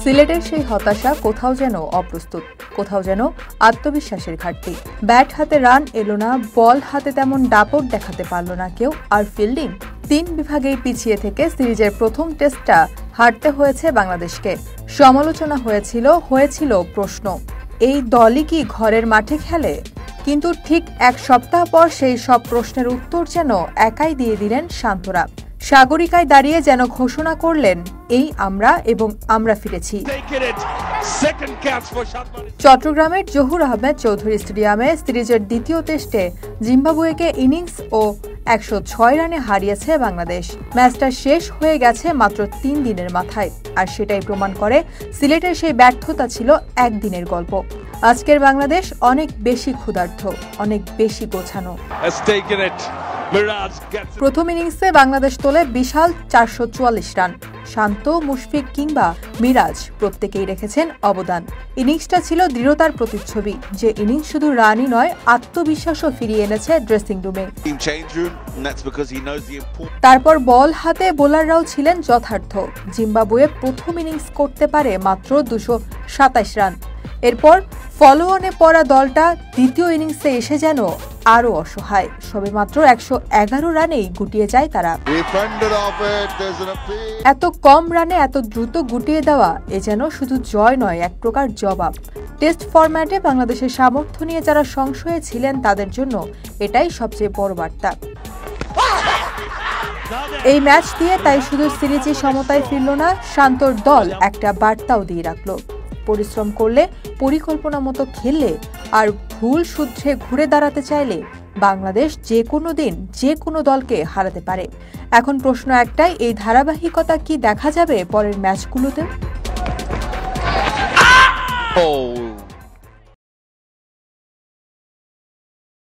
সিলেটের সেই হতাশা কোথাও যেন অপ্রস্তুত, কোথাও যেন আত্মবিশ্বাসের ঘাটতি। ব্যাট হাতে রান এলো না, বল হাতে তেমন দাপট দেখাতে পারল না কেউ। আর ফিল্ডিং, 3 বিভাগেই পিছিয়ে থেকে সিরিজের প্রথম টেস্টটা হারতে হয়েছে বাংলাদেশকে। সমালোচনা হয়েছিল প্রশ্ন, এই দলই কি ঘরের মাঠে খেলে? কিন্তু ঠিক 1 সপ্তাহ পর সেই সব প্রশ্নের উত্তর যেন একাই দিয়ে দিলেন শান্তরা। সাগরিকায় দাঁড়িয়ে যেন ঘোষণা করলেন, এই আমরা ফিরেছি। চট্টগ্রামের জহুর আহমেদ চৌধুরী স্টেডিয়ামে সিরিজের দ্বিতীয় টেস্টে জিম্বাবুয়েকে ইনিংস ও 106 রানে হারিয়েছে বাংলাদেশ। ম্যাচটা শেষ হয়ে গেছে মাত্র 3 দিনের মাথায়, আর সেটাই প্রমাণ করে সিলেটের সেই ব্যর্থতা ছিল একদিনের গল্প। আজকের বাংলাদেশ অনেক বেশি ক্ষুধার্ত, অনেক বেশি গোছানো। প্রথম ইনিংসে বাংলাদেশ তোলে বিশাল 444 রান। শান্ত, মুশফিক কিংবা মিরাজ প্রত্যেকেই রেখেছেন অবদান। ইনিংসটা ছিল দৃঢ়তার প্রতিচ্ছবি, যে ইনিংস শুধু রানই নয়, আত্মবিশ্বাসও ফিরিয়ে এনেছে ড্রেসিং রুমে। তারপর বল হাতে বোলাররাও ছিলেন যথার্থ। জিম্বাবুয়ে প্রথম ইনিংস করতে পারে মাত্র 227 রান। এরপর ফলো অনে পড়া দলটা দ্বিতীয় ইনিংসে এসে যেন আরও অসহায়। সবেমাত্র 111 রানেই গুটিয়ে যায় তারা। এত কম রানে এত দ্রুত গুটিয়ে দেওয়া এ যেন শুধু জয় নয়, এক প্রকার জবাব। টেস্ট ফরম্যাটে বাংলাদেশের সামর্থ্য নিয়ে যারা সংশয়ে ছিলেন তাদের জন্য এটাই সবচেয়ে বড় বার্তা। এই ম্যাচ দিয়ে তাই শুধু সিরিজে সমতায় ফিরল না, শান্তর দল একটা বার্তাও দিয়ে রাখল। পরিশ্রম করলে, পরিকল্পনা মতো খেললে আর ভুল সূত্রে ঘুরে দাঁড়াতে চাইলে বাংলাদেশ যে কোনো দিন যে কোনো দলকে হারাতে পারে। এখন প্রশ্ন একটাই, এই ধারাবাহিকতা কি দেখা যাবে পরের ম্যাচগুলোতে?